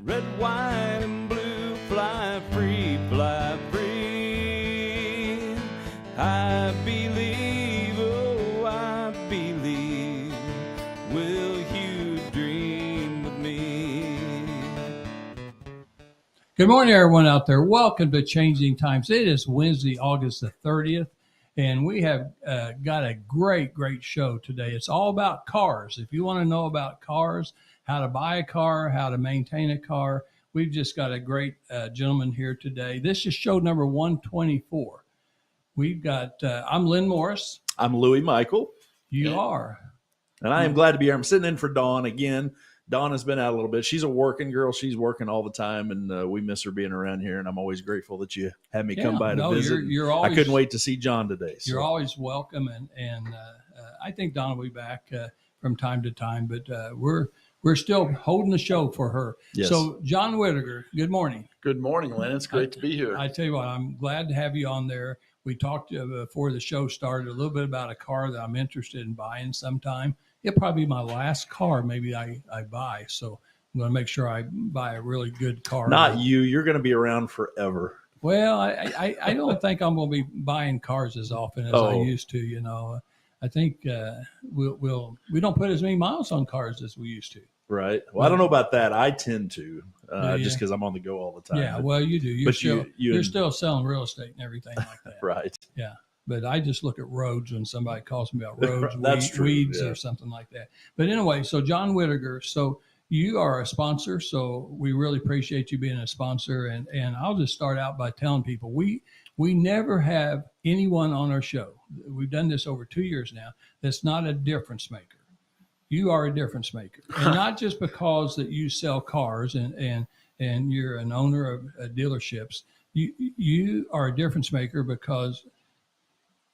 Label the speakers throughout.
Speaker 1: Red, white, and blue, fly free, fly free. I believe, oh, I believe. Will you dream with me?
Speaker 2: Good morning, everyone out there. Welcome to Changing Times. It is Wednesday, August the 30th, and we have got a great show today. It's all about cars. If you want to know about cars, how to buy a car, how to maintain a car, we've just got a great gentleman here today. This is show number 124. We've got, I'm Lynn Morris.
Speaker 3: I'm Louis Michael.
Speaker 2: You are.
Speaker 3: And I am glad to be here. I'm sitting in for Dawn again. Dawn has been out a little bit. She's a working girl. She's working all the time, and we miss her being around here. And I'm always grateful that you had me come by to visit.
Speaker 2: You're always,
Speaker 3: I couldn't wait to see John today. So.
Speaker 2: You're always welcome, and I think Dawn will be back from time to time, but we're still holding the show for her.
Speaker 3: Yes.
Speaker 2: So, John Widiger, good morning.
Speaker 4: Good morning, Lynn. It's great to be here.
Speaker 2: I tell you what, I'm glad to have you on there. We talked before the show started a little bit about a car that I'm interested in buying sometime. It'll probably be my last car maybe I buy. So I'm going to make sure I buy a really good car.
Speaker 3: Not you. You're going to be around forever.
Speaker 2: Well, I don't think I'm going to be buying cars as often as I used to. You know, I think we don't put as many miles on cars as we used to.
Speaker 3: Right. Well, I don't know about that. I tend to just because I'm on the go all the time.
Speaker 2: Yeah.
Speaker 3: But,
Speaker 2: well, you do. You're
Speaker 3: but
Speaker 2: still selling real estate and everything like that.
Speaker 3: Right.
Speaker 2: Yeah. But I just look at roads when somebody calls me about roads,
Speaker 3: That's
Speaker 2: weeds,
Speaker 3: yeah.
Speaker 2: or something like that. But anyway, so John Widiger, so you are a sponsor, so we really appreciate you being a sponsor. And I'll just start out by telling people we never have anyone on our show. We've done this over 2 years now. That's not a difference maker. You are a difference maker, and not just because that you sell cars and you're an owner of dealerships. You are a difference maker because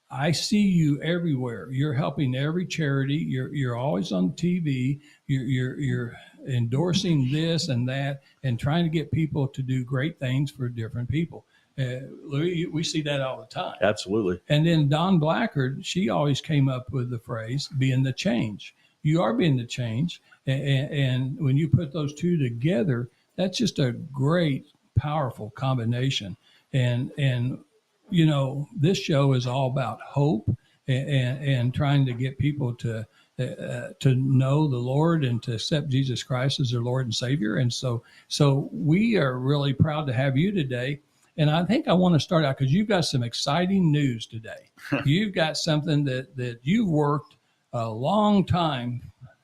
Speaker 2: I see you everywhere. You're helping every charity. You're always on TV. You're endorsing this and that and trying to get people to do great things for different people. Louis, we see that all the time.
Speaker 3: Absolutely.
Speaker 2: And then Dawn Blackard, she always came up with the phrase, being the change. You are being the change. And when you put those two together, that's just a great, powerful combination. And you know, this show is all about hope and trying to get people to know the Lord and to accept Jesus Christ as their Lord and Savior. And so we are really proud to have you today. And I think I want to start out because you've got some exciting news today. You've got something that you've worked a long time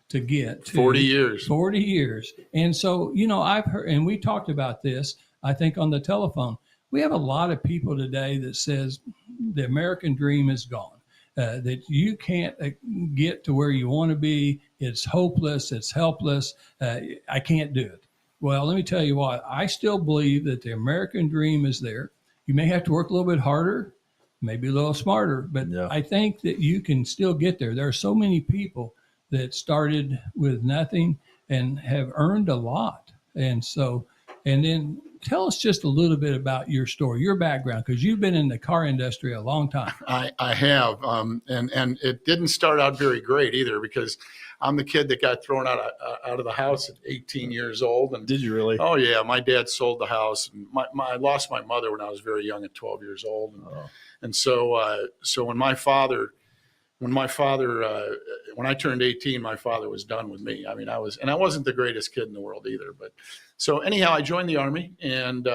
Speaker 2: to get to.
Speaker 4: 40 years.
Speaker 2: 40 years. And so, you know, I've heard, and we talked about this, I think, on the telephone. We have a lot of people today that says the American dream is gone, that you can't get to where you want to be. It's hopeless. It's helpless. I can't do it. Well, let me tell you what, I still believe that the American dream is there. You may have to work a little bit harder, maybe a little smarter, but yeah. I think that you can still get there. There are so many people that started with nothing and have earned a lot. And so, and then tell us just a little bit about your story, your background, because you've been in the car industry a long time.
Speaker 4: I have, and it didn't start out very great either because I'm the kid that got thrown out of the house at 18 years old. And
Speaker 3: did you really?
Speaker 4: Oh yeah, my dad sold the house, and I lost my mother when I was very young at 12 years old, and so when I turned 18, my father was done with me. I mean, I wasn't the greatest kid in the world either. But so anyhow, I joined the Army and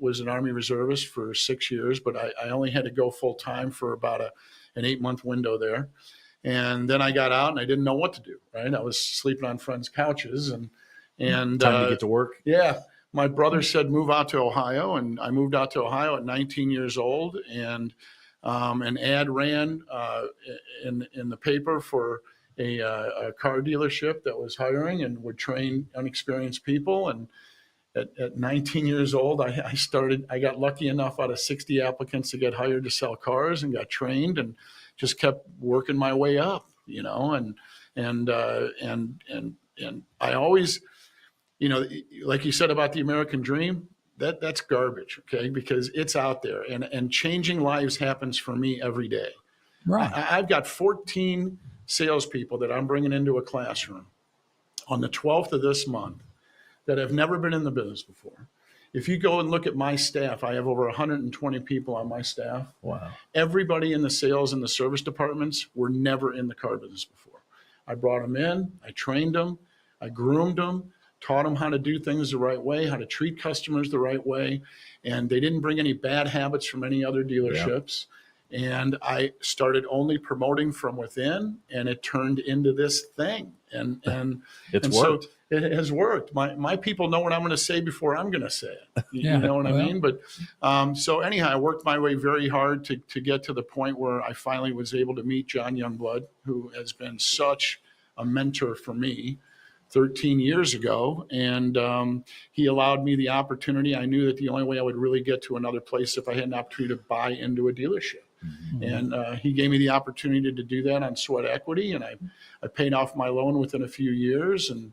Speaker 4: was an Army reservist for 6 years, but I only had to go full time for about an 8-month window there. And then I got out and I didn't know what to do, right? I was sleeping on friends' couches and
Speaker 3: time to get to work.
Speaker 4: Yeah. My brother said, move out to Ohio. And I moved out to Ohio at 19 years old, and an ad ran in the paper for a car dealership that was hiring and would train inexperienced people. And at 19 years old, I got lucky enough out of 60 applicants to get hired to sell cars and got trained and just kept working my way up, you know, and I always, you know, like you said about the American dream, that's garbage, okay? Because it's out there, and changing lives happens for me every day.
Speaker 2: Right.
Speaker 4: I've got 14 salespeople that I'm bringing into a classroom. On the 12th of this month, that have never been in the business before. If you go and look at my staff, I have over 120 people on my staff.
Speaker 3: Wow.
Speaker 4: Everybody in the sales and the service departments were never in the car business before. I brought them in, I trained them, I groomed them, taught them how to do things the right way, how to treat customers the right way. And they didn't bring any bad habits from any other dealerships. Yeah. And I started only promoting from within, and it turned into this thing. And
Speaker 3: it's
Speaker 4: and
Speaker 3: worked.
Speaker 4: So it has worked. My people know what I'm going to say before I'm going to say it. You know what I mean? But so anyhow, I worked my way very hard to get to the point where I finally was able to meet John Youngblood, who has been such a mentor for me 13 years ago. And he allowed me the opportunity. I knew that the only way I would really get to another place if I had an opportunity to buy into a dealership. Mm-hmm. And he gave me the opportunity to do that on sweat equity. And I paid off my loan within a few years, and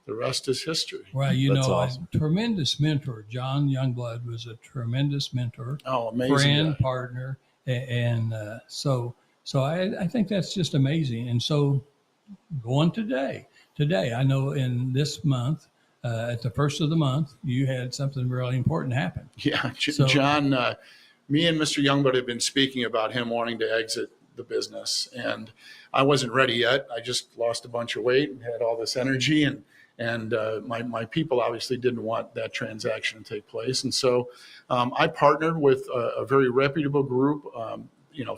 Speaker 4: the rest is history.
Speaker 2: Well, you
Speaker 3: That's
Speaker 2: know,
Speaker 3: awesome.
Speaker 2: A tremendous mentor. John Youngblood was a tremendous mentor.
Speaker 4: Oh, amazing.
Speaker 2: Friend,
Speaker 4: guy.
Speaker 2: partner. And so I think that's just amazing. And so going today, I know in this month, at the first of the month, you had something really important happen.
Speaker 4: Yeah. John, me and Mr. Youngblood have been speaking about him wanting to exit the business. And I wasn't ready yet. I just lost a bunch of weight and had all this energy, and my people obviously didn't want that transaction to take place. And so I partnered with a very reputable group,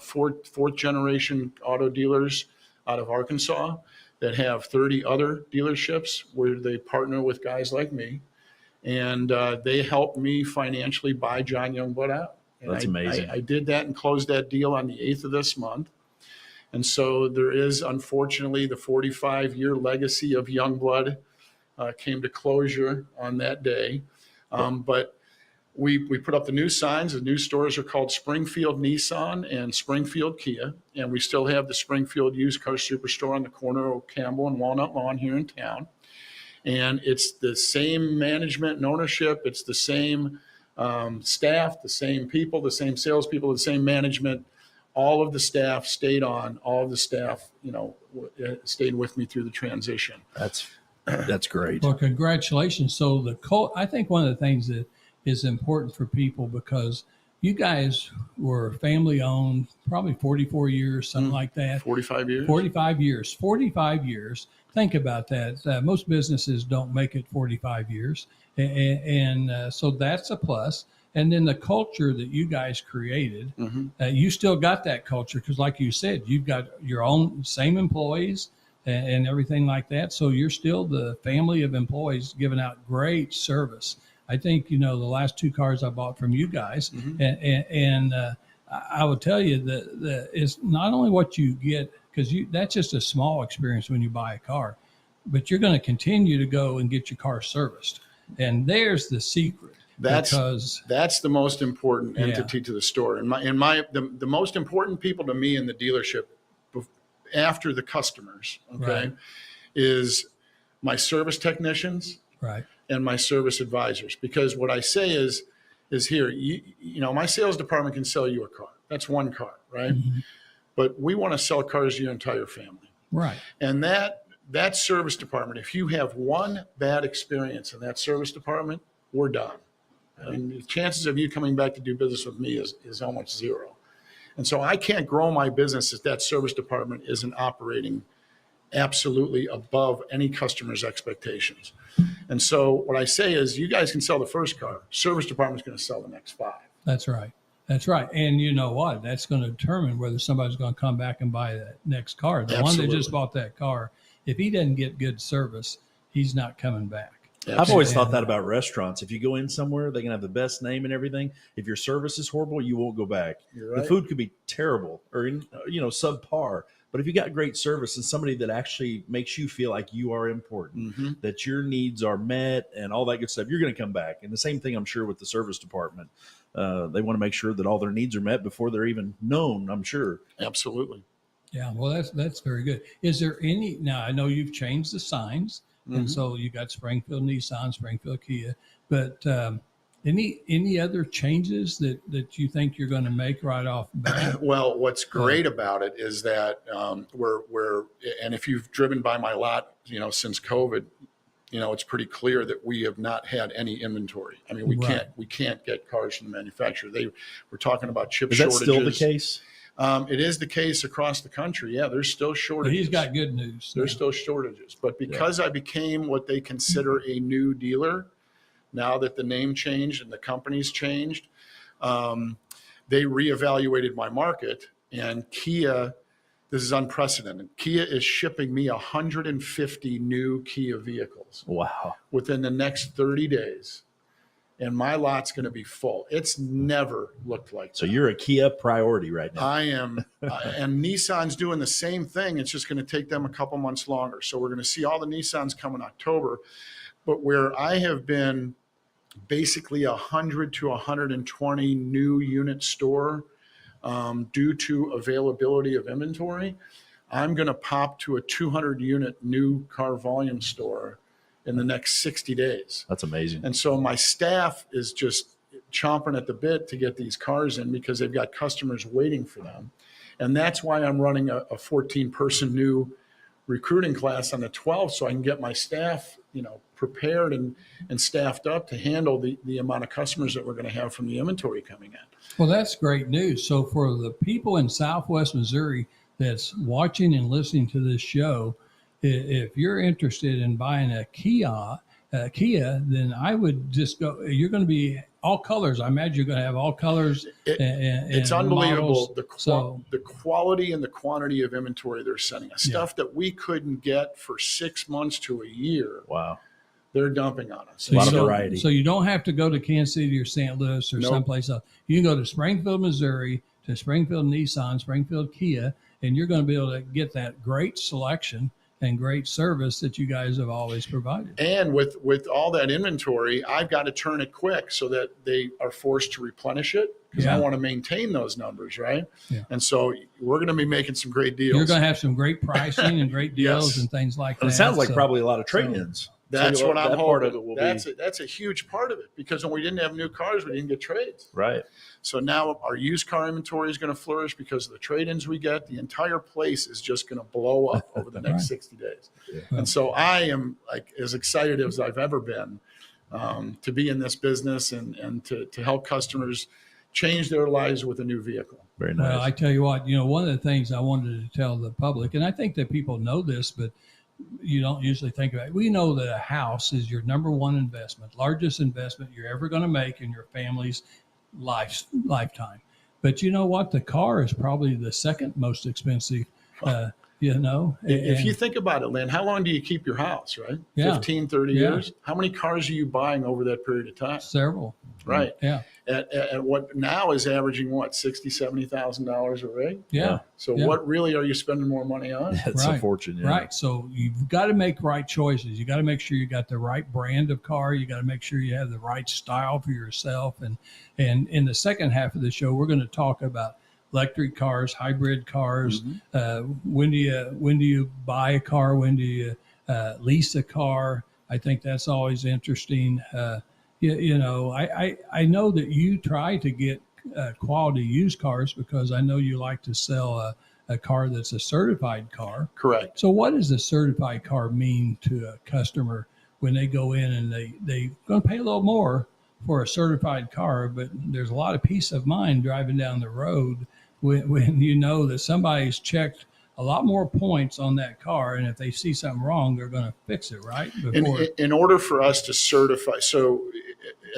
Speaker 4: fourth generation auto dealers out of Arkansas that have 30 other dealerships where they partner with guys like me. And they helped me financially buy John Youngblood out. And
Speaker 3: That's amazing.
Speaker 4: I did that and closed that deal on the 8th of this month. And so there is, unfortunately, the 45-year legacy of Youngblood came to closure on that day. But we put up the new signs. The new stores are called Springfield Nissan and Springfield Kia. And we still have the Springfield Used Car Superstore on the corner of Campbell and Walnut Lawn here in town. And it's the same management and ownership. It's the same staff, the same people, the same salespeople, the same management. All of the staff stayed on. All of the staff, stayed with me through the transition.
Speaker 3: That's great.
Speaker 2: Well, congratulations. So I think one of the things that is important for people, because you guys were family owned, probably 44 years, something like that.
Speaker 4: 45 years.
Speaker 2: 45 years. 45 years. Think about that. Most businesses don't make it 45 years. And so that's a plus. And then the culture that you guys created, you still got that culture because, like you said, you've got your own same employees and everything like that. So you're still the family of employees giving out great service. I think, the last 2 cars I bought from you guys, and I would tell you that it's not only what you get, because that's just a small experience when you buy a car, but you're going to continue to go and get your car serviced. And there's the secret. That's
Speaker 4: the most important entity to the store. And the most important people to me in the dealership after the customers, is my service technicians, and my service advisors. Because what I say is here, my sales department can sell you a car. That's one car, right? Mm-hmm. But we want to sell cars to your entire family.
Speaker 2: Right.
Speaker 4: And that service department, if you have one bad experience in that service department, we're done. And the chances of you coming back to do business with me is almost zero. And so I can't grow my business if that service department isn't operating absolutely above any customer's expectations. And so what I say is, you guys can sell the first car. Service department's going to sell the next 5.
Speaker 2: That's right. That's right. And you know what? That's going to determine whether somebody's going to come back and buy that next car. The one that just bought that car, if he doesn't get good service, he's not coming back.
Speaker 3: I've always thought that about restaurants. If you go in somewhere, they can have the best name and everything. If your service is horrible, you won't go back.
Speaker 4: You're right.
Speaker 3: The food could be terrible or subpar. But if you got great service and somebody that actually makes you feel like you are important, that your needs are met and all that good stuff, you're going to come back. And the same thing, I'm sure, with the service department. They want to make sure that all their needs are met before they're even known, I'm sure.
Speaker 4: Absolutely.
Speaker 2: Yeah, well, that's very good. Is there any, now I know you've changed the signs, and so you got Springfield Nissan, Springfield Kia, but any other changes that you think you're going to make right off the bat?
Speaker 4: Well, what's great about it is that we're and if you've driven by my lot, since COVID, it's pretty clear that we have not had any inventory. I mean, we can't get cars from the manufacturer. We're talking about chip shortages.
Speaker 3: Is that still the case?
Speaker 4: It is the case across the country. Yeah, there's still shortages.
Speaker 2: But he's got good news.
Speaker 4: There's still shortages. But because I became what they consider a new dealer, now that the name changed and the company's changed, they reevaluated my market, and Kia, this is unprecedented. Kia is shipping me 150 new Kia vehicles.
Speaker 3: Wow.
Speaker 4: Within the next 30 days. And my lot's going to be full. It's never looked like that.
Speaker 3: So you're a Kia priority right now.
Speaker 4: I am. And Nissan's doing the same thing. It's just going to take them a couple months longer. So we're going to see all the Nissans come in October. But where I have been basically 100 to 120 new unit store due to availability of inventory, I'm going to pop to a 200 unit new car volume store in the next 60 days.
Speaker 3: That's amazing.
Speaker 4: And so my staff is just chomping at the bit to get these cars in because they've got customers waiting for them. And that's why I'm running a 14-person new recruiting class on the 12th, so I can get my staff, prepared and staffed up to handle the amount of customers that we're going to have from the inventory coming in.
Speaker 2: Well, that's great news. So for the people in Southwest Missouri that's watching and listening to this show, if you're interested in buying a Kia, then I would just go. You're going to be all colors. I imagine you're going to have all colors.
Speaker 4: It's unbelievable
Speaker 2: models.
Speaker 4: The quality and the quantity of inventory they're sending us. Stuff that we couldn't get for 6 months to a year.
Speaker 3: Wow.
Speaker 4: They're dumping on us.
Speaker 3: A lot of variety.
Speaker 2: So you don't have to go to Kansas City or St. Louis or someplace else. You can go to Springfield, Missouri, to Springfield Nissan, Springfield Kia, and you're going to be able to get that great selection and great service that you guys have always provided.
Speaker 4: And with all that inventory, I've got to turn it quick so that they are forced to replenish it because I want to maintain those numbers, right?
Speaker 2: Yeah.
Speaker 4: And so we're going to be making some great deals.
Speaker 2: You're going to have some great pricing and great deals and things like that.
Speaker 3: And it sounds like probably a lot of trade-ins.
Speaker 4: That's what I'm hoping.
Speaker 3: It will
Speaker 4: that's a huge part of it because when we didn't have new cars, we didn't get trades.
Speaker 3: Right.
Speaker 4: So now our used car inventory is going to flourish because of the trade-ins we get. The entire place is just going to blow up over the next 60 days. Yeah. And so I am like as excited as I've ever been to be in this business and to help customers change their lives with a new vehicle.
Speaker 3: Very nice.
Speaker 2: Well, I tell you what, one of the things I wanted to tell the public, and I think that people know this, but you don't usually think about it. We know that a house is your number one investment, largest investment you're ever going to make in your family's lifetime. But you know what? The car is probably the second most expensive,
Speaker 4: If you think about it, Lynn, how long do you keep your house, right?
Speaker 2: Yeah.
Speaker 4: 15, 30 years? How many cars are you buying over that period of time?
Speaker 2: Several.
Speaker 4: Right.
Speaker 2: Yeah.
Speaker 4: At what now is averaging $60,000, $70,000 a rig?
Speaker 2: Yeah.
Speaker 4: So what really are you spending more money on?
Speaker 3: That's a fortune. Yeah.
Speaker 2: Right. So you've got to make right choices. You got to make sure you got the right brand of car. You got to make sure you have the right style for yourself. And in the second half of the show, we're going to talk about electric cars, hybrid cars. When do you buy a car? When do you lease a car? I think that's always interesting. I know that you try to get quality used cars because I know you like to sell a car that's a certified car.
Speaker 4: Correct.
Speaker 2: So what does a certified car mean to a customer when they go in and they're going to pay a little more for a certified car, but there's a lot of peace of mind driving down the road when you know that somebody's checked a lot more points on that car, and if they see something wrong, they're going to fix it, right?
Speaker 4: In order for us to certify, so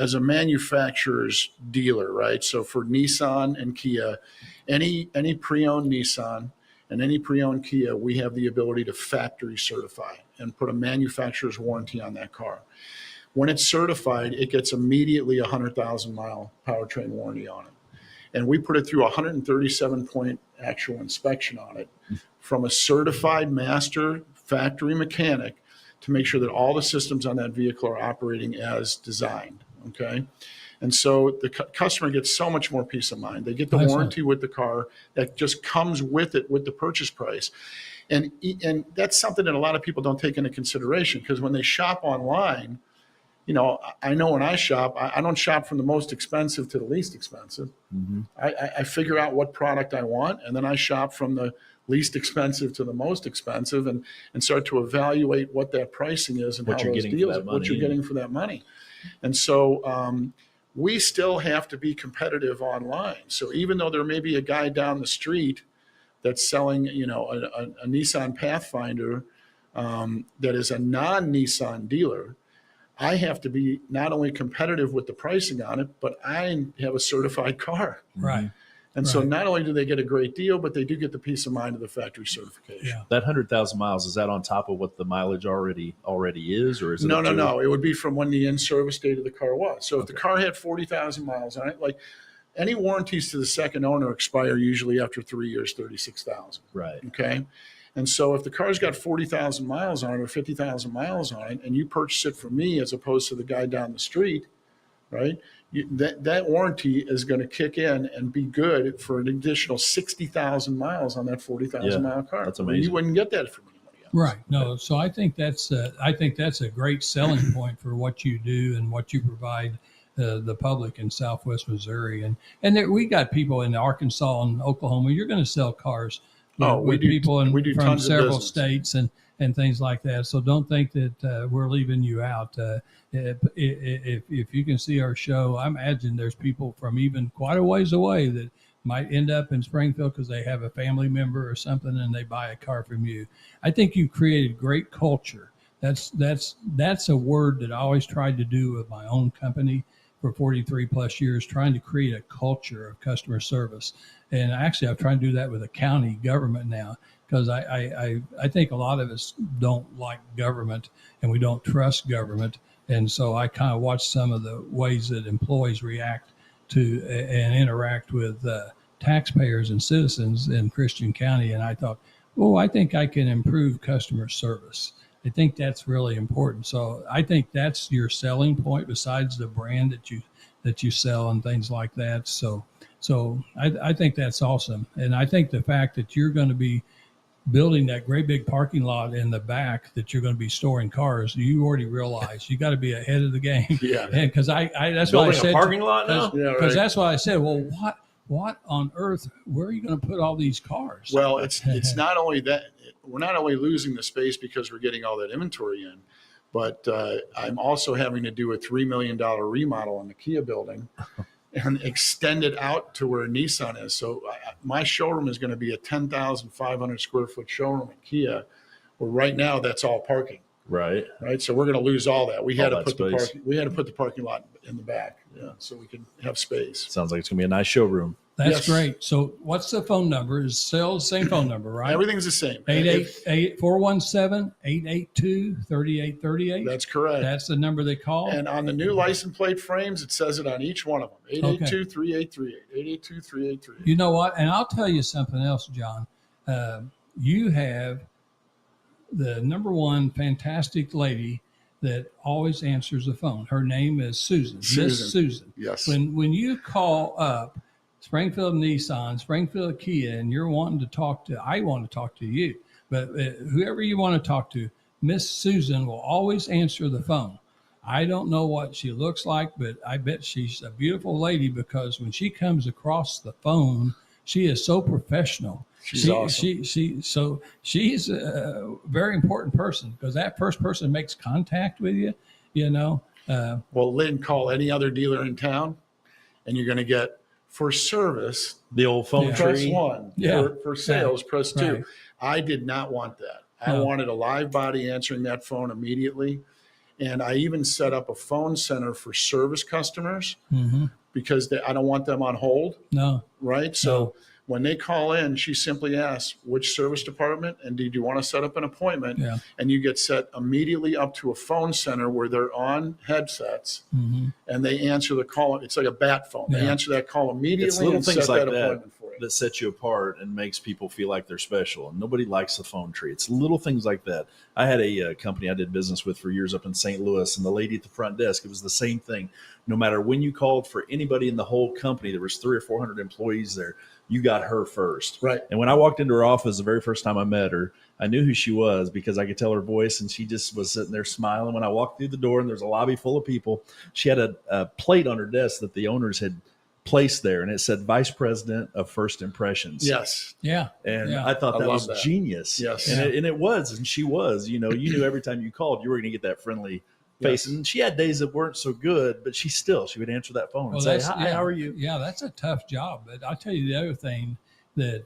Speaker 4: as a manufacturer's dealer, right? So for Nissan and Kia, any pre-owned Nissan and any pre-owned Kia, we have the ability to factory certify and put a manufacturer's warranty on that car. When it's certified, it gets immediately a 100,000 mile powertrain warranty on it. And we put it through a 137-point actual inspection on it from a certified master factory mechanic to make sure that all the systems on that vehicle are operating as designed, okay? And so the customer gets so much more peace of mind. They get the warranty with the car that just comes with it with the purchase price. And that's something that a lot of people don't take into consideration because when they shop online, I know when I shop, I don't shop from the most expensive to the least expensive. I figure out what product I want, and then I shop from the least expensive to the most expensive, and start to evaluate what that pricing is and
Speaker 3: What
Speaker 4: how
Speaker 3: you're
Speaker 4: those
Speaker 3: getting for
Speaker 4: deals,
Speaker 3: that
Speaker 4: what you're
Speaker 3: money.
Speaker 4: getting for that money. And so we still have to be competitive online. So even though there may be a guy down the street that's selling, you know, a Nissan Pathfinder that is a non-Nissan dealer, I have to be not only competitive with the pricing on it, but I have a certified car.
Speaker 2: Right.
Speaker 4: And so
Speaker 2: Right.
Speaker 4: not only do they get a great deal, but they do get the peace of mind of the factory certification.
Speaker 2: Yeah.
Speaker 3: That 100,000 miles, is that on top of what the mileage already is, or is it?
Speaker 4: No. It would be from when the in-service date of the car was. So if the car had 40,000 miles on it, like any warranties to the second owner expire usually after 3 years, 36,000.
Speaker 3: Right.
Speaker 4: Okay. And so if the car's got 40,000 miles on it or 50,000 miles on it, and you purchase it from me as opposed to the guy down the street, right? That warranty is going to kick in and be good for an additional 60,000 miles on that 40,000 mile car.
Speaker 3: That's amazing.
Speaker 4: You wouldn't get that from anybody else.
Speaker 2: Right. No. So I think that's a great selling point for what you do and what you provide the public in Southwest Missouri. And there, we got people in Arkansas and Oklahoma. You're going to sell cars with people from
Speaker 4: tons of
Speaker 2: several
Speaker 4: business.
Speaker 2: states and things like that. So don't think that we're leaving you out. If you can see our show, I imagine there's people from even quite a ways away that might end up in Springfield because they have a family member or something and they buy a car from you. I think you've created great culture. That's a word that I always tried to do with my own company for 43 plus years, trying to create a culture of customer service. And actually, I'm trying to do that with the county government now, because I think a lot of us don't like government and we don't trust government. And so I kind of watch some of the ways that employees react to and interact with taxpayers and citizens in Christian County. And I thought, oh, I think I can improve customer service. I think that's really important. So I think that's your selling point besides the brand that you sell and things like that. So I think that's awesome. And I think the fact that you're going to be building that great big parking lot in the back that you're going to be storing cars, you already realize you got to be ahead of the game.
Speaker 4: Yeah.
Speaker 2: And because that's
Speaker 3: Building
Speaker 2: why I said
Speaker 3: a parking lot now?
Speaker 4: Yeah,
Speaker 2: because
Speaker 4: right.
Speaker 2: that's why I said, well, what on earth, where are you going to put all these cars?
Speaker 4: Well, it's not only that, we're not only losing the space because we're getting all that inventory in, but I'm also having to do a $3 million remodel on the Kia building and extend it out to where Nissan is. So my showroom is going to be a 10,500 square foot showroom at Kia, where right now that's all parking.
Speaker 3: Right.
Speaker 4: So we're going to lose all that. We had
Speaker 3: All
Speaker 4: to
Speaker 3: that
Speaker 4: put
Speaker 3: space.
Speaker 4: we had to put the parking lot in the back, so we can have space.
Speaker 3: Sounds like it's going to be a nice showroom.
Speaker 2: That's
Speaker 4: Yes.
Speaker 2: great. So what's the phone number? Is sales same phone number, right?
Speaker 4: Everything's the same.
Speaker 2: 417-882-3838.
Speaker 4: That's correct.
Speaker 2: That's the number they call.
Speaker 4: And on the new license plate frames, it says it on each one of them. 882-3838. 882-3838.
Speaker 2: You know what? And I'll tell you something else, John. You have the number one fantastic lady that always answers the phone. Her name is Susan. Miss Susan.
Speaker 4: Yes.
Speaker 2: When you call up Springfield Nissan, Springfield Kia, and you're wanting to talk to, I want to talk to you, but whoever you want to talk to, Miss Susan will always answer the phone. I don't know what she looks like, but I bet she's a beautiful lady because when she comes across the phone, she is so professional.
Speaker 4: She's awesome.
Speaker 2: She's a very important person because that first person makes contact with you,
Speaker 4: Well, Lynn, call any other dealer in town, and you're going to get, for service,
Speaker 3: The old phone
Speaker 4: press
Speaker 3: tree.
Speaker 4: 1.
Speaker 2: Yeah.
Speaker 4: For sales, press 2.
Speaker 2: Right.
Speaker 4: I did not want that. I
Speaker 2: No.
Speaker 4: wanted a live body answering that phone immediately. And I even set up a phone center for service customers because I don't want them on hold.
Speaker 2: No.
Speaker 4: Right. So when they call in, she simply asks which service department and did you want to set up an appointment?
Speaker 2: Yeah.
Speaker 4: And you get set immediately up to a phone center where they're on headsets and they answer the call. It's like a bat phone. They
Speaker 2: Yeah.
Speaker 4: answer that call
Speaker 3: It's
Speaker 4: immediately
Speaker 3: little
Speaker 4: and
Speaker 3: things
Speaker 4: set
Speaker 3: like
Speaker 4: that
Speaker 3: that
Speaker 4: appointment for you.
Speaker 3: that set you apart and makes people feel like they're special. And nobody likes the phone tree. It's little things like that. I had a company I did business with for years up in St. Louis, and the lady at the front desk, it was the same thing. No matter when you called for anybody in the whole company, there was 300 or 400 employees there. You got her first.
Speaker 4: Right.
Speaker 3: And when I walked into her office the very first time I met her, I knew who she was because I could tell her voice, and she just was sitting there smiling. When I walked through the door and there's a lobby full of people, she had a plate on her desk that the owners had place there, and it said Vice President of First Impressions.
Speaker 4: Yes.
Speaker 2: Yeah.
Speaker 3: And
Speaker 2: Yeah.
Speaker 3: I thought
Speaker 4: I
Speaker 3: that
Speaker 4: love
Speaker 3: was
Speaker 4: that.
Speaker 3: genius.
Speaker 4: Yes.
Speaker 3: And it was, and she was, you knew every time you called, you were going to get that friendly face.
Speaker 4: Yes.
Speaker 3: And she had days that weren't so good, but she would answer that phone and
Speaker 2: Well,
Speaker 3: say, hi, how are you?
Speaker 2: Yeah, that's a tough job. But I'll tell you the other thing that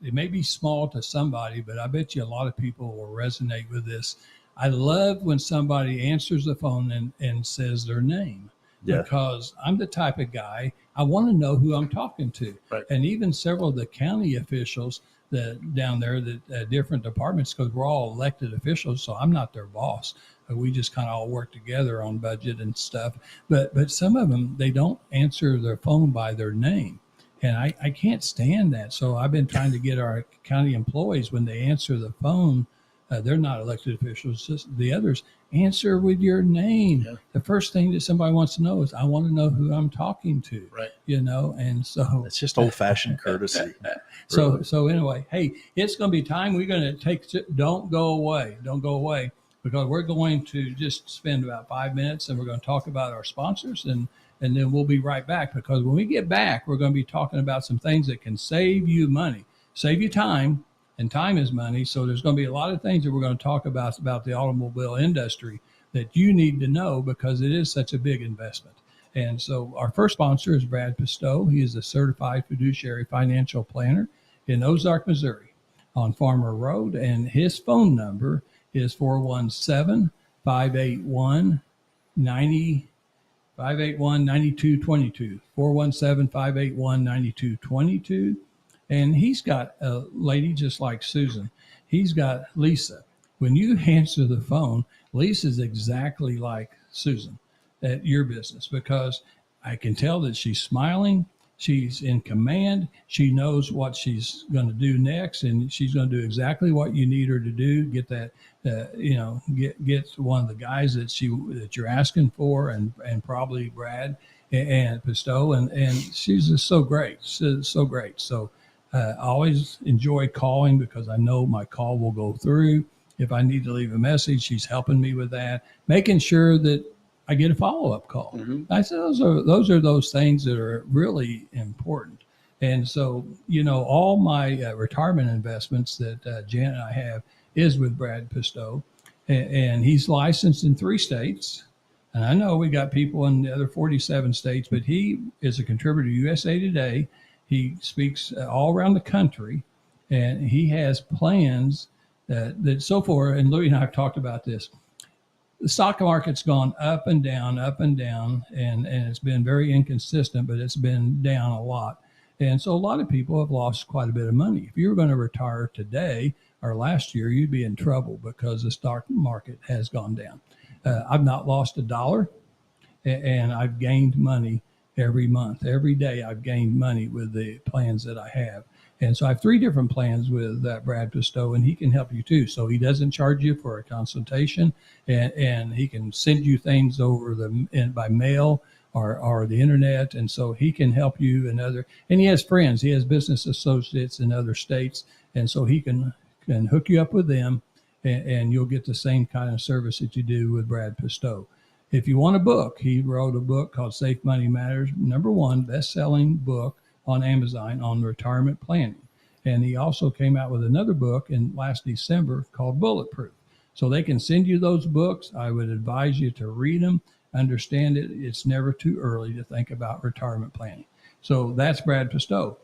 Speaker 2: it may be small to somebody, but I bet you a lot of people will resonate with this. I love when somebody answers the phone and says their name.
Speaker 3: Yeah.
Speaker 2: Because I'm the type of guy, I want to know who I'm talking to.
Speaker 4: Right.
Speaker 2: And even several of the county officials that down there, that different departments, because we're all elected officials, so I'm not their boss. We just kind of all work together on budget and stuff. But some of them, they don't answer their phone by their name. And I can't stand that. So I've been trying to get our county employees, when they answer the phone, they're not elected officials, just the others, answer with your name.
Speaker 4: Yeah.
Speaker 2: The first thing that somebody wants to know is, I want to know who I'm talking to.
Speaker 4: Right.
Speaker 2: And so
Speaker 3: It's just old fashioned courtesy.
Speaker 2: so anyway, hey, it's going to be time. We're going to don't go away, because we're going to just spend about 5 minutes, and we're going to talk about our sponsors, and then we'll be right back, because when we get back, we're going to be talking about some things that can save you money, save you time. And time is money. So there's going to be a lot of things that we're going to talk about the automobile industry that you need to know, because it is such a big investment. And so our first sponsor is Brad Pistow. He is a certified fiduciary financial planner in Ozark, Missouri on Farmer Road. And his phone number is 417-581-9222, 417-581-9222. And he's got a lady just like Susan. He's got Lisa. When you answer the phone, Lisa's exactly like Susan at your business, because I can tell that she's smiling. She's in command. She knows what she's going to do next, and she's going to do exactly what you need her to do. Get that, get one of the guys that you're asking for, and probably Brad and Pistow, and she's just so great, so great. So. I always enjoy calling, because I know my call will go through. If I need to leave a message, she's helping me with that, making sure that I get a follow-up call. Mm-hmm. I said those are those things that are really important. And so, all my retirement investments that Jan and I have is with Brad Pistow, and he's licensed in 3 states. And I know we got people in the other 47 states, but he is a contributor to USA Today. He speaks all around the country, and he has plans that so far, and Louis and I have talked about this. The stock market's gone up and down, and it's been very inconsistent, but it's been down a lot. And so a lot of people have lost quite a bit of money. If you were going to retire today or last year, you'd be in trouble, because the stock market has gone down. I've not lost $1, and I've gained money every month. Every day I've gained money with the plans that I have. And so I have 3 different plans with Brad Pistow, and he can help you too. So he doesn't charge you for a consultation, and he can send you things over by mail or the internet. And so he can help you and he has friends, he has business associates in other states. And so he can hook you up with them, and you'll get the same kind of service that you do with Brad Pistow. If you want a book, he wrote a book called Safe Money Matters, #1 best-selling book on Amazon on retirement planning. And he also came out with another book in last December called Bulletproof. So they can send you those books. I would advise you to read them, understand it. It's never too early to think about retirement planning. So that's Brad Pistow.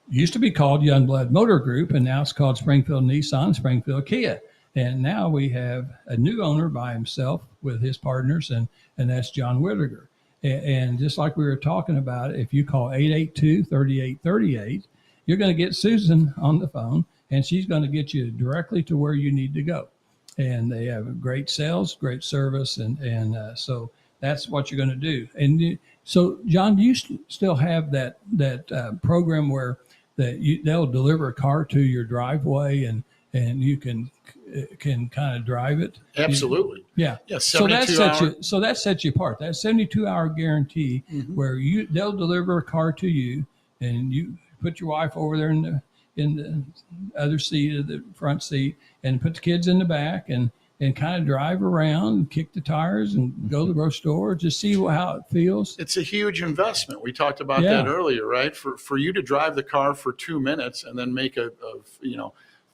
Speaker 2: Used to be called Youngblood Motor Group, and now it's called Springfield Nissan, Springfield Kia. And now we have a new owner by himself with his partners, and that's John Widiger. And just like we were talking about, if you call 882-3838, you're going to get Susan on the phone, and she's going to get you directly to where you need to go. And they have great sales, great service, and so that's what you're going to do. And so, John, do you still have that program where they'll deliver a car to your driveway, and you can kind of drive it?
Speaker 4: Absolutely.
Speaker 2: Yeah.
Speaker 4: Yes.
Speaker 2: So that sets you apart. That 72-hour guarantee, mm-hmm. where they'll deliver a car to you, and you put your wife over there in the other seat of the front seat, and put the kids in the back, and and kind of drive around, kick the tires, and go to the grocery store, just see how it feels.
Speaker 4: It's a huge investment. We talked about
Speaker 2: Yeah.
Speaker 4: that earlier, right? For you to drive the car for 2 minutes and then make a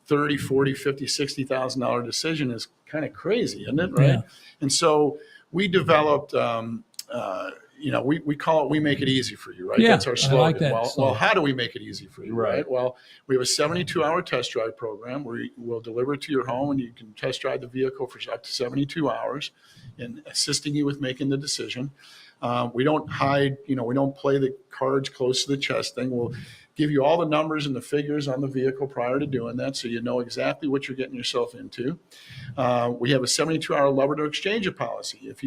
Speaker 4: $30, $40, $50, $60,000 decision is kind of crazy, isn't it? Right.
Speaker 2: Yeah.
Speaker 4: And so we developed, we call it, we make it easy for you, right?
Speaker 2: Yeah,
Speaker 4: That's our
Speaker 2: I
Speaker 4: slogan.
Speaker 2: like that
Speaker 4: Well,
Speaker 2: slogan.
Speaker 4: how do we make it easy for you, right? Well, we have a 72-hour test drive program where we'll deliver it to your home and you can test drive the vehicle for up to 72 hours and assisting you with making the decision. We don't hide, we don't play the cards close to the chest thing. We'll give you all the numbers and the figures on the vehicle prior to doing that, so you know exactly what you're getting yourself into. We have a 72-hour lever to exchange it policy. If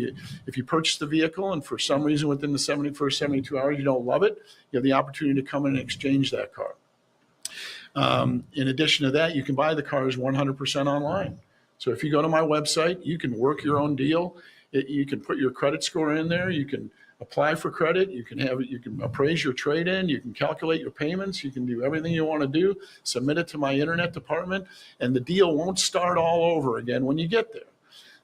Speaker 4: you purchase the vehicle and for some reason within the first 72 hours you don't love it, you have the opportunity to come in and exchange that car. In addition to that, you can buy the cars 100% online. So if you go to my website, you can work your own deal. You can put your credit score in there. You can apply for credit. You can appraise your trade-in. You can calculate your payments. You can do everything you want to do. Submit it to my internet department, and the deal won't start all over again when you get there.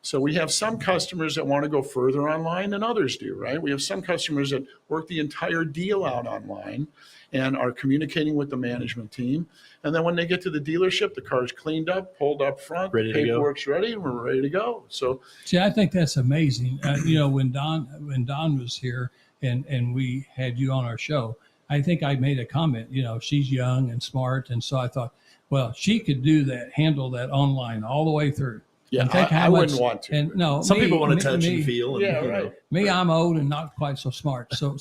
Speaker 4: So we have some customers that want to go further online than others do, right? We have some customers that work the entire deal out online and are communicating with the management team. And then when they get to the dealership, the car's cleaned up, pulled up front,
Speaker 3: Ready to go.
Speaker 4: paperwork's ready, and we're ready to go. So
Speaker 2: See, I think that's amazing. When Don was here and we had you on our show, I think I made a comment, she's young and smart. And so I thought, well, she could handle that online all the way through.
Speaker 4: yeah,
Speaker 2: And think
Speaker 4: I
Speaker 2: how much-
Speaker 4: wouldn't want to.
Speaker 2: And no,
Speaker 3: Some
Speaker 2: me-
Speaker 3: people want
Speaker 2: me-
Speaker 3: to touch
Speaker 2: me-
Speaker 3: and feel. And,
Speaker 4: Yeah,
Speaker 3: you know.
Speaker 4: right.
Speaker 2: Me, I'm old and not quite so smart. So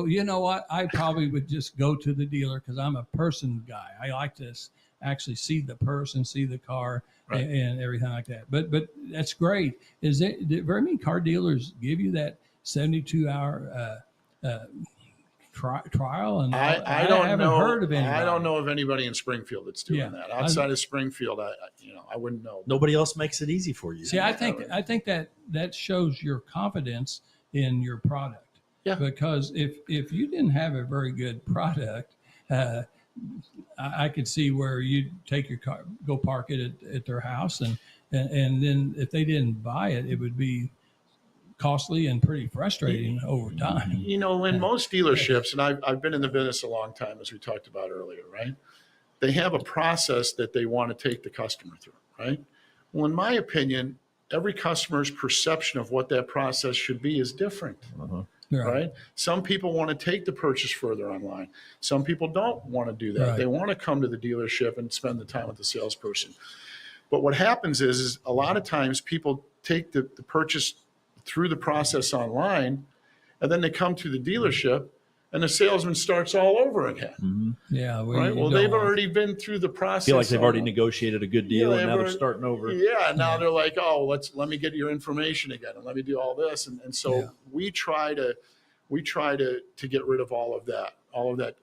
Speaker 2: you know what? I probably would just go to the dealer because I'm a person guy. I like to actually see the person, see the car,
Speaker 4: Right.
Speaker 2: and everything like that. But that's great. Did very many car dealers give you that 72-hour trial? And
Speaker 4: I don't
Speaker 2: haven't
Speaker 4: know.
Speaker 2: heard of anybody.
Speaker 4: I don't know of anybody in Springfield that's doing
Speaker 2: Yeah.
Speaker 4: that. Outside of Springfield, I wouldn't know.
Speaker 3: Nobody else makes it easy for you.
Speaker 2: See, I think that shows your confidence in your product.
Speaker 4: Yeah.
Speaker 2: Because if you didn't have a very good product, I could see where you take your car, go park it at their house, and then if they didn't buy it, it would be costly and pretty frustrating over time.
Speaker 4: In most dealerships, and I've been in the business a long time, as we talked about earlier, right? They have a process that they want to take the customer through, right? Well, in my opinion, every customer's perception of what that process should be is different. Right? Some people want to take the purchase further online. Some people don't want to do that.
Speaker 2: Right.
Speaker 4: They want to come to the dealership and spend the time with the salesperson. But what happens is a lot of times people take the purchase through the process online, and then they come to the dealership and the salesman starts all over again.
Speaker 3: Mm-hmm.
Speaker 2: Yeah.
Speaker 4: Right. Well, they've already been through the process.
Speaker 3: Feel like they've already negotiated a good deal, and now they're
Speaker 4: already-
Speaker 3: starting over.
Speaker 4: Yeah. Now they're like, oh, let me get your information again, and let me do all this. And so
Speaker 2: Yeah.
Speaker 4: we try to get rid of all of that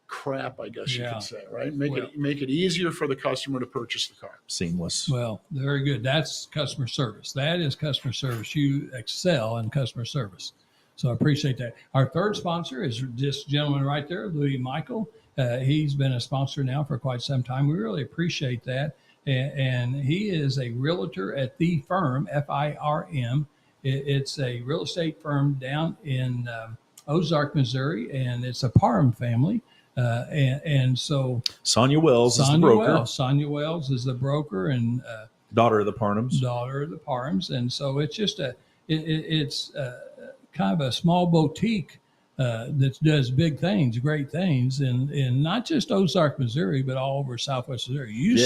Speaker 4: crap, I guess you
Speaker 2: Yeah.
Speaker 4: could say, right? Make it easier for the customer to purchase the car.
Speaker 3: Seamless.
Speaker 2: Well, very good. That's customer service. That is customer service. You excel in customer service. So I appreciate that. Our third sponsor is this gentleman right there, Louis Michael. He's been a sponsor now for quite some time. We really appreciate that. And he is a realtor at The Firm, FIRM. It's a real estate firm down in Ozark, Missouri, and it's a Parham family. And so
Speaker 3: Sonia Wells is the broker.
Speaker 2: Sonia Wells is the broker and
Speaker 3: Daughter of the Parnhams.
Speaker 2: daughter of the Parhams. And so it's just it's kind of a small boutique that does big things, great things, in not just Ozark, Missouri, but all over Southwest Missouri. You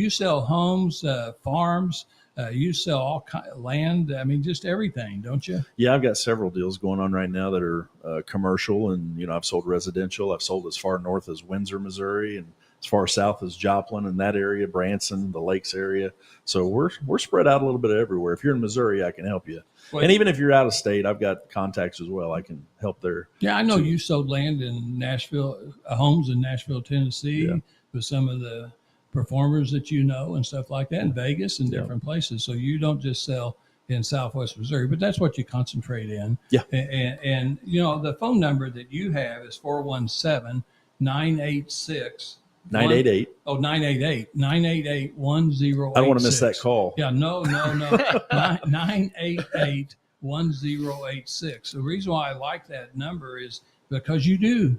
Speaker 2: sell homes, farms, you sell all kind of land. I mean, just everything, don't you?
Speaker 3: Yeah, I've got several deals going on right now that are commercial, and I've sold residential. I've sold as far north as Windsor, Missouri, and as far south as Joplin and that area, Branson, the Lakes area. So we're spread out a little bit everywhere. If you're in Missouri, I can help you.
Speaker 2: Well,
Speaker 3: and even if you're out of state, I've got contacts as well. I can help there.
Speaker 2: Yeah, I know you sold land in Nashville, homes in Nashville, Tennessee, with some of the performers that and stuff like that, in Vegas and different places. So you don't just sell in Southwest Missouri, but that's what you concentrate in.
Speaker 3: Yeah.
Speaker 2: And the phone number that you have is 417-986-4600.
Speaker 3: 988.
Speaker 2: Oh, 988-1086.
Speaker 3: I don't want to miss that call.
Speaker 2: Yeah, no. 988-1086. The reason why I like that number is because you do.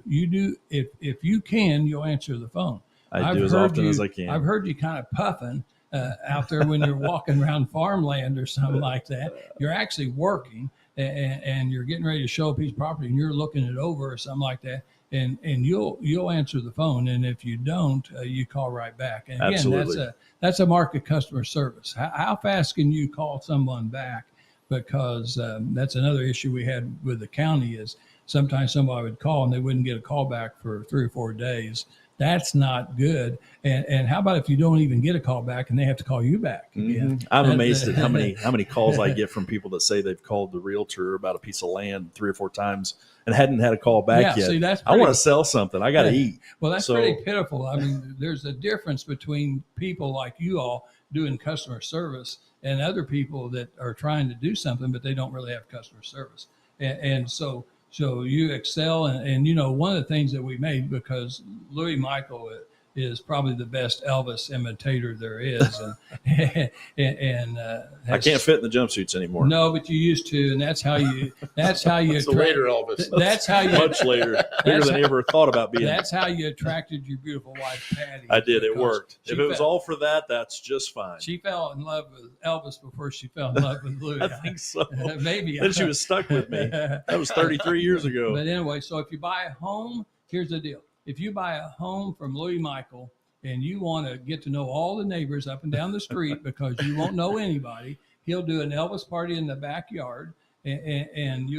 Speaker 2: If you can, you'll answer the phone.
Speaker 3: I do as often as I can.
Speaker 2: I've heard you kind of puffing out there when you're walking around farmland or something like that. You're actually working and you're getting ready to show a piece of property and you're looking it over or something like that. And you'll answer the phone. And if you don't, you call right back. And again,
Speaker 3: Absolutely.
Speaker 2: that's a mark of customer service. How fast can you call someone back? Because that's another issue we had with the county is sometimes somebody would call and they wouldn't get a call back for 3 or 4 days. That's not good. And how about if you don't even get a call back and they have to call you back again?
Speaker 3: Mm-hmm. I'm amazed at how many calls I get from people that say they've called the realtor about a piece of land 3 or 4 times and hadn't had a call back yet.
Speaker 2: See,
Speaker 3: I want to sell something. I got to eat.
Speaker 2: Well, that's pretty pitiful. I mean, there's a difference between people like you all doing customer service and other people that are trying to do something, but they don't really have customer service. And so you excel. And, you know, one of the things that we made, because Louis Michael is probably the best Elvis imitator there is. And
Speaker 3: I can't fit in the jumpsuits anymore.
Speaker 2: No, but you used to. And that's how you
Speaker 4: It's the later Elvis.
Speaker 2: That's how you
Speaker 3: Much later, bigger than I ever thought about being.
Speaker 2: That's how you attracted your beautiful wife, Patty.
Speaker 3: I did. It worked. If it was all for that, that's just fine.
Speaker 2: She fell in love with Elvis before she fell in love with Louis.
Speaker 3: I think so.
Speaker 2: Maybe.
Speaker 3: Then she was stuck with me. That was 33 years ago.
Speaker 2: But anyway, so if you buy a home, here's the deal. If you buy a home from Louis Michael and you want to get to know all the neighbors up and down the street because you won't know anybody, he'll do an Elvis party in the backyard and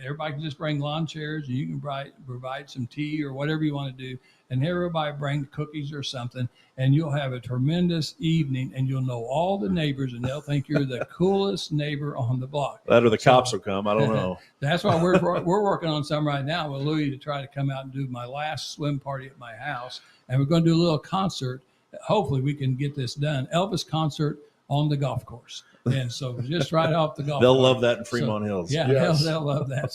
Speaker 2: everybody can just bring lawn chairs and you can provide some tea or whatever you want to do. And everybody bring cookies or something and you'll have a tremendous evening and you'll know all the neighbors and they'll think you're the coolest neighbor on the block.
Speaker 3: That or the cops will come. I don't know.
Speaker 2: That's why we're working on some right now with Louis to try to come out and do my last swim party at my house. And we're going to do a little concert. Hopefully we can get this done. Elvis concert on the golf course. And so just right off the golf
Speaker 3: They'll
Speaker 2: course.
Speaker 3: love that in Fremont Hills.
Speaker 2: Yeah,
Speaker 4: Yes.
Speaker 2: they'll love that.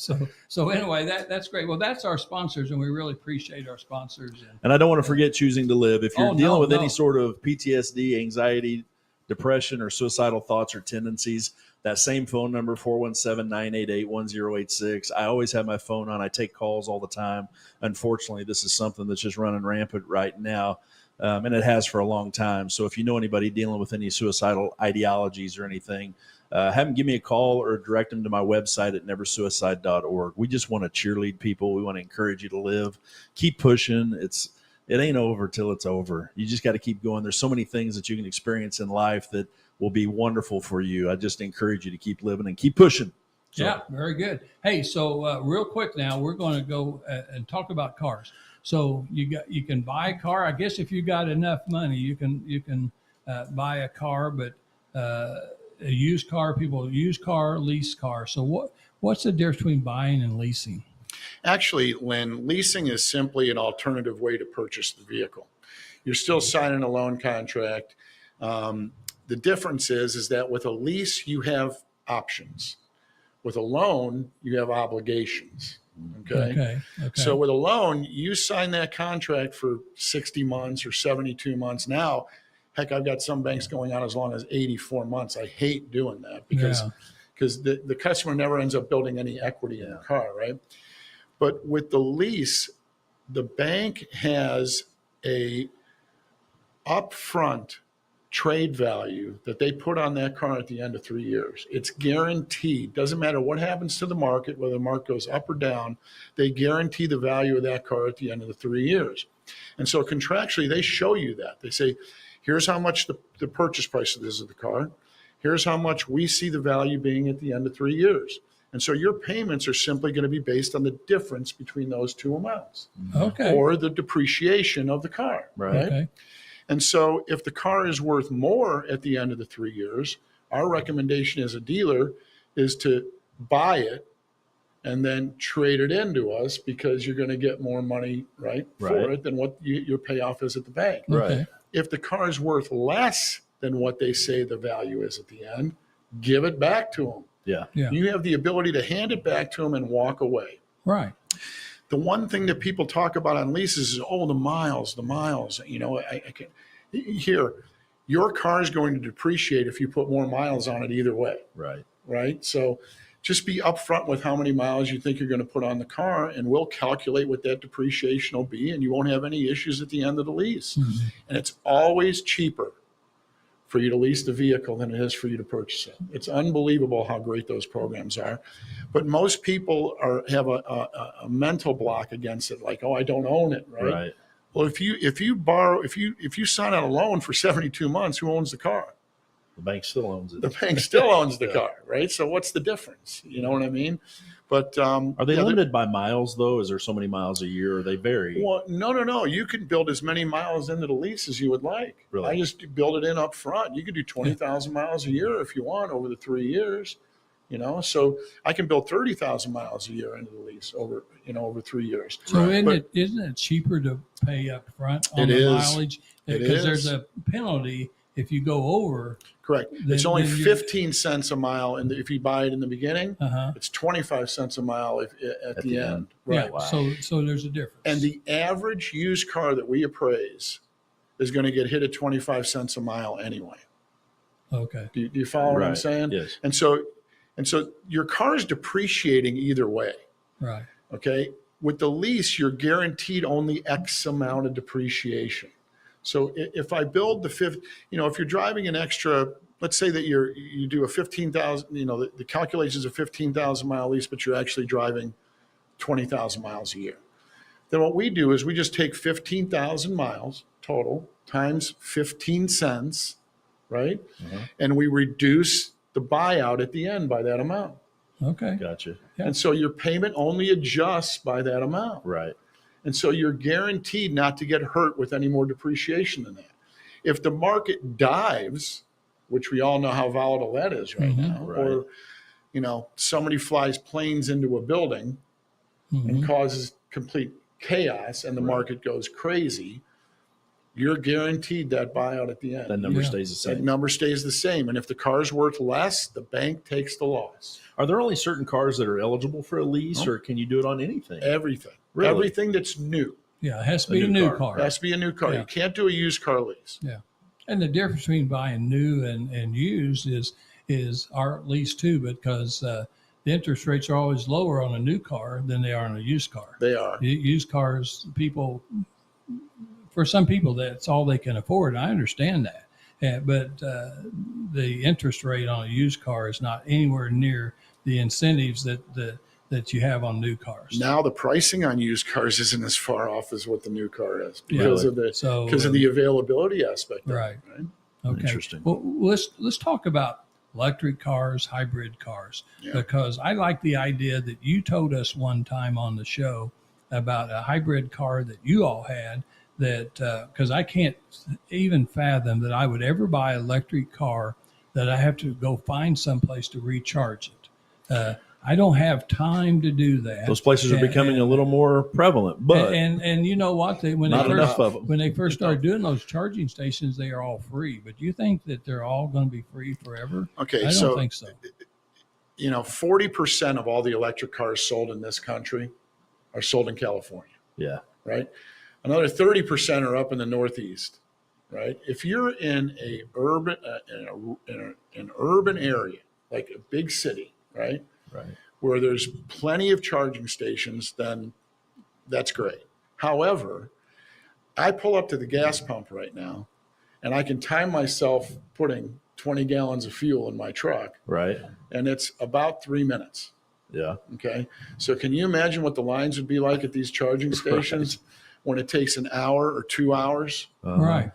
Speaker 2: So anyway, that's great. Well, that's our sponsors, and we really appreciate our sponsors.
Speaker 3: And I don't want to forget Choosing to Live. If you're dealing with
Speaker 2: no.
Speaker 3: any sort of PTSD, anxiety, depression, or suicidal thoughts or tendencies, that same phone number, 417-988-1086. I always have my phone on. I take calls all the time. Unfortunately, this is something that's just running rampant right now. And it has for a long time. So if you know anybody dealing with any suicidal ideologies or anything, have them give me a call or direct them to my website at neversuicide.org. We just want to cheerlead people. We want to encourage you to live. Keep pushing. It ain't over till it's over. You just got to keep going. There's so many things that you can experience in life that will be wonderful for you. I just encourage you to keep living and keep pushing. So,
Speaker 2: Yeah, very good. Hey, so real quick now, we're going to go and talk about cars. So you can buy a car. I guess if you got enough money, you can buy a car, but a used car, people use car, lease car. So what's the difference between buying and leasing?
Speaker 4: Actually, Lynn, leasing is simply an alternative way to purchase the vehicle. You're still signing a loan contract. The difference is that with a lease, you have options. With a loan, you have obligations. Okay. So with a loan, you sign that contract for 60 months or 72 months. Now, heck, I've got some banks going on as long as 84 months. I hate doing that because the customer never ends up building any equity in the car, right? But with the lease, the bank has a upfront trade value that they put on that car at the end of 3 years. It's guaranteed. Doesn't matter what happens to the market, whether the market goes up or down, they guarantee the value of that car at the end of the 3 years. And so contractually, they show you that. They say, here's how much the purchase price of this of the car. Here's how much we see the value being at the end of 3 years. And so your payments are simply going to be based on the difference between those two amounts.
Speaker 2: Okay.
Speaker 4: Or the depreciation of the car. Right.
Speaker 2: Okay.
Speaker 4: And so if the car is worth more at the end of the 3 years, our recommendation as a dealer is to buy it and then trade it into us because you're going to get more money for it than what your payoff is at the bank.
Speaker 2: Okay.
Speaker 4: If the car is worth less than what they say the value is at the end, give it back to them.
Speaker 3: Yeah.
Speaker 2: Yeah.
Speaker 4: You have the ability to hand it back to them and walk away.
Speaker 2: Right.
Speaker 4: the one thing that people talk about on leases is, oh, the miles, you know, I can here, your car is going to depreciate if you put more miles on it either way. Right. So just be upfront with how many miles you think you're going to put on the car, and we'll calculate what that depreciation will be, and you won't have any issues at the end of the lease.
Speaker 2: Mm-hmm.
Speaker 4: And it's always cheaper for you to lease the vehicle than it is for you to purchase it. It's unbelievable how great those programs are. But most people have a mental block against it, like, oh, I don't own it, right? Well, if you sign out a loan for 72 months, who owns the car?
Speaker 3: The bank still owns it.
Speaker 4: The bank still owns the car, right? So what's the difference? You know what I mean? But
Speaker 3: are they limited by miles though? Is there so many miles a year, or they vary?
Speaker 4: Well, no. You can build as many miles into the lease as you would like.
Speaker 3: Really?
Speaker 4: I just build it in up front. You could do 20,000 miles a year if you want over the 3 years. You know, so I can build 30,000 miles a year into the lease over 3 years.
Speaker 2: So isn't it cheaper to pay up front on the mileage? Because there's a penalty if you go over.
Speaker 4: Correct. It's only 15 cents a mile, and if you buy it in the beginning, it's 25 cents a mile at the end. Right.
Speaker 2: Yeah. Wow. So there's a difference.
Speaker 4: And the average used car that we appraise is going to get hit at 25 cents a mile anyway.
Speaker 2: Okay.
Speaker 4: Do you follow what I'm saying?
Speaker 3: Yes.
Speaker 4: And so your car is depreciating either way.
Speaker 2: Right.
Speaker 4: Okay. With the lease, you're guaranteed only X amount of depreciation. So if I build the fifth, you know, if you're driving an extra, let's say that you do a 15,000, you know, the calculations of 15,000 mile lease, but you're actually driving 20,000 miles a year. Then what we do is we just take 15,000 miles total times 15 cents, right? And we reduce the buyout at the end by that amount.
Speaker 2: Okay.
Speaker 3: Gotcha.
Speaker 2: Yeah.
Speaker 4: And so your payment only adjusts by that amount.
Speaker 3: Right.
Speaker 4: And so you're guaranteed not to get hurt with any more depreciation than that. If the market dives, which we all know how volatile that is right now, or, you know, somebody flies planes into a building and causes complete chaos and the market goes crazy, you're guaranteed that buyout at the end.
Speaker 3: That number stays the same.
Speaker 4: That number stays the same. And if the car's worth less, the bank takes the loss.
Speaker 3: Are there only certain cars that are eligible for a lease, or can you do it on anything?
Speaker 4: Everything.
Speaker 3: Really?
Speaker 4: Everything that's new.
Speaker 2: Yeah, it has to be a new car.
Speaker 4: It has to be a new car.
Speaker 2: Yeah.
Speaker 4: You can't do a used car lease.
Speaker 2: Yeah. And the difference between buying new and used is our lease too, because the interest rates are always lower on a new car than they are on a used car.
Speaker 4: They are.
Speaker 2: Used cars, for some people, that's all they can afford. I understand that. But the interest rate on a used car is not anywhere near the incentives that you have on new cars.
Speaker 4: Now the pricing on used cars isn't as far off as what the new car is because of the availability aspect.
Speaker 2: Right. Okay.
Speaker 3: Interesting.
Speaker 2: Well, let's talk about electric cars, hybrid cars, because I like the idea that you told us one time on the show about a hybrid car that you all had. That because I can't even fathom that I would ever buy an electric car that I have to go find someplace to recharge it. I don't have time to do that.
Speaker 3: Those places are becoming a little more prevalent, but
Speaker 2: and you know what? When they first started doing those charging stations, they are all free. But do you think that they're all going to be free forever?
Speaker 4: Okay,
Speaker 2: I don't think so.
Speaker 4: You know, 40% of all the electric cars sold in this country are sold in California.
Speaker 3: Yeah.
Speaker 4: Right. Another 30% are up in the Northeast. Right. If you're in an urban area, like a big city, right, where there's plenty of charging stations, then that's great. However, I pull up to the gas pump right now, and I can time myself putting 20 gallons of fuel in my truck.
Speaker 3: Right.
Speaker 4: And it's about 3 minutes.
Speaker 3: Yeah.
Speaker 4: Okay. So can you imagine what the lines would be like at these charging stations when it takes an hour or 2 hours
Speaker 2: right.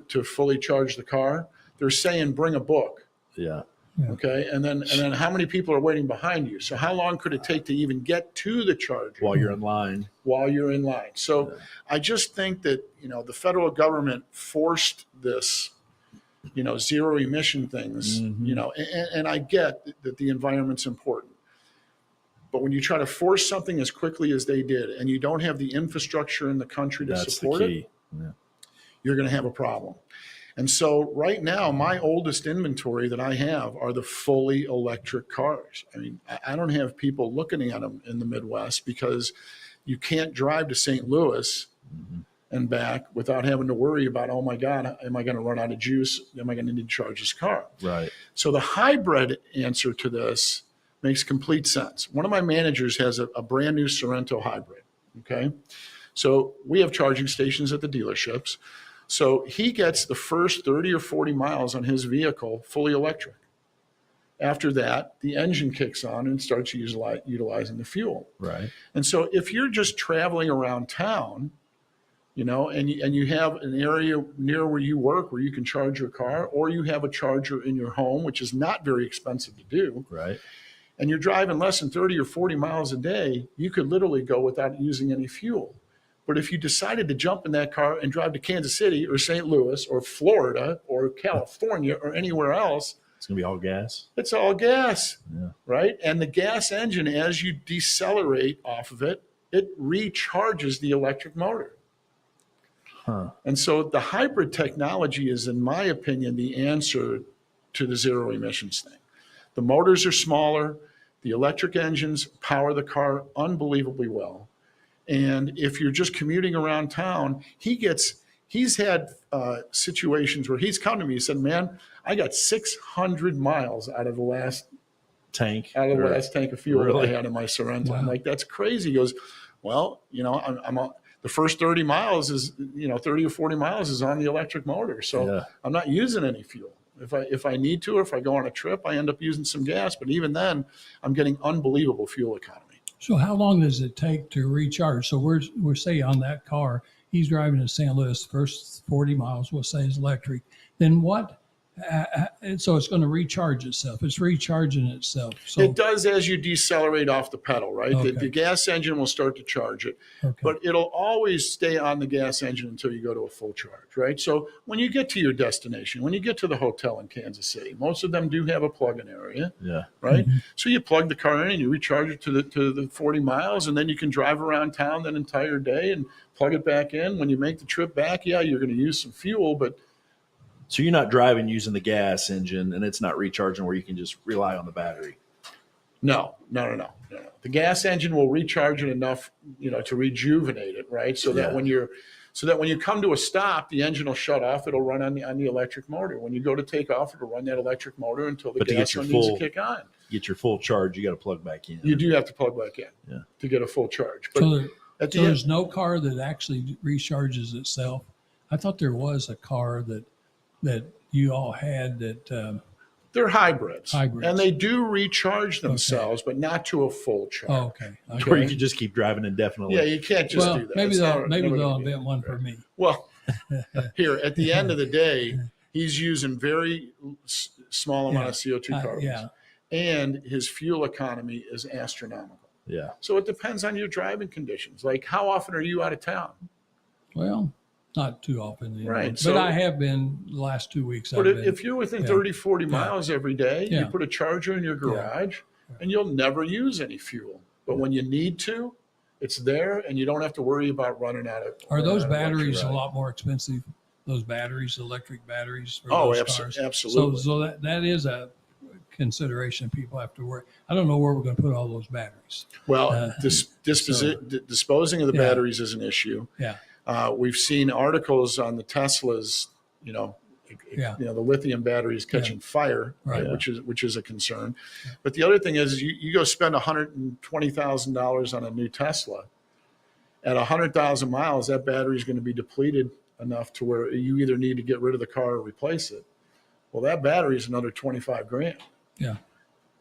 Speaker 4: to fully charge the car? They're saying bring a book.
Speaker 3: Yeah.
Speaker 4: Okay. And then how many people are waiting behind you? So how long could it take to even get to the charger?
Speaker 3: While you're in line.
Speaker 4: So I just think that, you know, the federal government forced this, you know, zero emission things, you know, and I get that the environment's important. But when you try to force something as quickly as they did, and you don't have the infrastructure in the country to support it, you're going to have a problem. And so right now, my oldest inventory that I have are the fully electric cars. I mean, I don't have people looking at them in the Midwest because you can't drive to St. Louis and back without having to worry about, oh my God, am I going to run out of juice? Am I going to need to charge this car?
Speaker 3: Right.
Speaker 4: So the hybrid answer to this makes complete sense. One of my managers has a brand new Sorento hybrid. Okay. So we have charging stations at the dealerships. So he gets the first 30 or 40 miles on his vehicle fully electric. After that, the engine kicks on and starts utilizing the fuel.
Speaker 3: Right.
Speaker 4: And so if you're just traveling around town, you know, and you have an area near where you work where you can charge your car, or you have a charger in your home, which is not very expensive to do.
Speaker 3: Right.
Speaker 4: And you're driving less than 30 or 40 miles a day, you could literally go without using any fuel. But if you decided to jump in that car and drive to Kansas City or St. Louis or Florida or California or anywhere else,
Speaker 3: it's going to be all gas.
Speaker 4: It's all gas,
Speaker 3: yeah.
Speaker 4: Right? And the gas engine, as you decelerate off of it, it recharges the electric motor.
Speaker 3: Huh.
Speaker 4: And so the hybrid technology is, in my opinion, the answer to the zero emissions thing. The motors are smaller. The electric engines power the car unbelievably well. And if you're just commuting around town, he's had situations where he's come to me and said, man, I got 600 miles out of the last tank of fuel that I had in my Sorento. Wow. I'm like, that's crazy. He goes, well, you know, the first 30 miles is, 30 or 40 miles is on the electric motor. So I'm not using any fuel. If I need to, or if I go on a trip, I end up using some gas. But even then, I'm getting unbelievable fuel economy.
Speaker 2: So how long does it take to recharge? So we're say on that car, he's driving to St. Louis, first 40 miles, we'll say is electric. Then what? So it's going to recharge itself. It's recharging itself. So
Speaker 4: it does as you decelerate off the pedal, right?
Speaker 2: Okay.
Speaker 4: The gas engine will start to charge it, but it'll always stay on the gas engine until you go to a full charge, right? So when you get to your destination, when you get to the hotel in Kansas City, most of them do have a plug-in area, right? Mm-hmm. So you plug the car in and you recharge it to the 40 miles, and then you can drive around town that entire day and plug it back in. When you make the trip back, you're going to use some fuel, but
Speaker 3: so you're not driving using the gas engine, and it's not recharging where you can just rely on the battery.
Speaker 4: No. The gas engine will recharge it enough, to rejuvenate it, right? So that when you come to a stop, the engine will shut off. It'll run on the electric motor. When you go to take off, it'll run that electric motor until the gas one needs to kick on.
Speaker 3: Get your full charge, you got to plug back in.
Speaker 4: You do have to plug back in to get a full charge. But
Speaker 2: so there's no car that actually recharges itself. I thought there was a car that you all had that
Speaker 4: they're hybrids, and they do recharge themselves, but not to a full charge.
Speaker 2: Oh, okay.
Speaker 3: Where you can just keep driving indefinitely.
Speaker 4: Yeah, you can't just do that.
Speaker 2: Maybe they'll invent one for me.
Speaker 4: Well, here at the end of the day, he's using very small amount of CO2 carbons, and his fuel economy is astronomical.
Speaker 3: Yeah.
Speaker 4: So it depends on your driving conditions. Like, how often are you out of town?
Speaker 2: Well, not too often,
Speaker 4: right?
Speaker 2: But
Speaker 4: so,
Speaker 2: I have been the last 2 weeks.
Speaker 4: But if you're within 30, 40 miles every day, you put a charger in your garage, and you'll never use any fuel. But when you need to, it's there, and you don't have to worry about running out of.
Speaker 2: Are those batteries a lot more expensive? Those batteries, electric batteries for those cars?
Speaker 4: Absolutely.
Speaker 2: So that is a consideration people have to worry. I don't know where we're going to put all those batteries.
Speaker 4: Well, disposing of the batteries is an issue.
Speaker 2: Yeah.
Speaker 4: We've seen articles on the Teslas, the lithium batteries catching fire, right, which is a concern. Yeah. But the other thing is you go spend $120,000 on a new Tesla. At 100,000 miles, that battery is going to be depleted enough to where you either need to get rid of the car or replace it. Well, that battery is another $25,000.
Speaker 2: Yeah.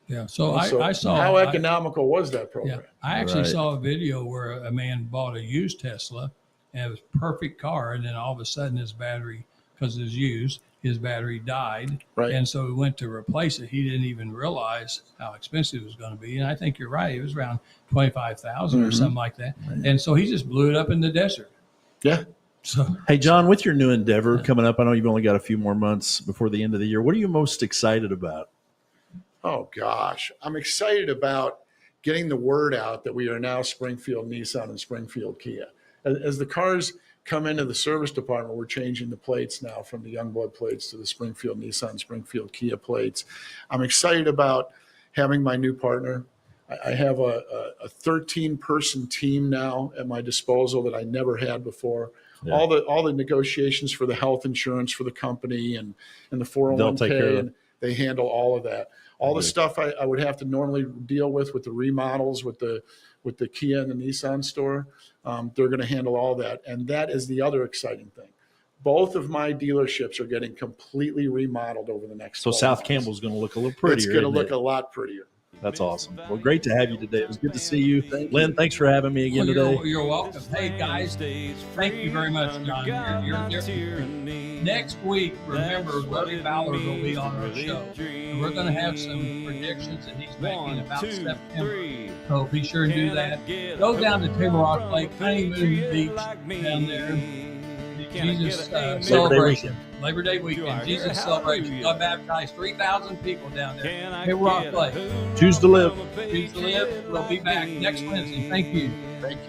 Speaker 2: Yeah. So I saw
Speaker 4: how economical was that program?
Speaker 2: Yeah, I actually saw a video where a man bought a used Tesla. And it was a perfect car, and then all of a sudden his battery, because it was used, his battery died.
Speaker 4: Right.
Speaker 2: And so he went to replace it. He didn't even realize how expensive it was going to be. And I think you're right. It was around $25,000 or something like that. Right. And so he just blew it up in the desert.
Speaker 4: Yeah.
Speaker 2: So,
Speaker 3: hey, John, with your new endeavor coming up, I know you've only got a few more months before the end of the year. What are you most excited about?
Speaker 4: Oh, gosh. I'm excited about getting the word out that we are now Springfield Nissan and Springfield Kia. As the cars come into the service department, we're changing the plates now from the Youngblood plates to the Springfield Nissan, Springfield Kia plates. I'm excited about having my new partner. I have a 13-person team now at my disposal that I never had before.
Speaker 3: Yeah.
Speaker 4: All the negotiations for the health insurance for the company and the
Speaker 3: They'll take care of
Speaker 4: 401k,
Speaker 3: it.
Speaker 4: and they handle all of that. All the
Speaker 3: Good.
Speaker 4: stuff I would have to normally deal with the remodels, with the Kia and the Nissan store, they're going to handle all that. And that is the other exciting thing. Both of my dealerships are getting completely remodeled over the next.
Speaker 3: So
Speaker 4: 12
Speaker 3: South
Speaker 4: months.
Speaker 3: Campbell's going to look a little prettier.
Speaker 4: It's going to
Speaker 3: isn't
Speaker 4: look
Speaker 3: it?
Speaker 4: a lot prettier.
Speaker 3: That's awesome. Well, great to have you today. It was good to see you. Lynn, thanks for having me again today.
Speaker 2: You're welcome. Hey, guys, thank you very much, John. You're next week, remember, Buddy Ballard will be on our show. And we're going to have some predictions that he's making about September. So be sure to do that. Go down to Table Rock Lake, Honeymoon Beach down there. Jesus celebration. Labor Day weekend. Jesus celebration. God baptized 3,000 people down there. Table Rock Lake.
Speaker 3: Choose to live.
Speaker 2: Choose to live. We'll be back next Wednesday. Thank you.
Speaker 4: Thank you.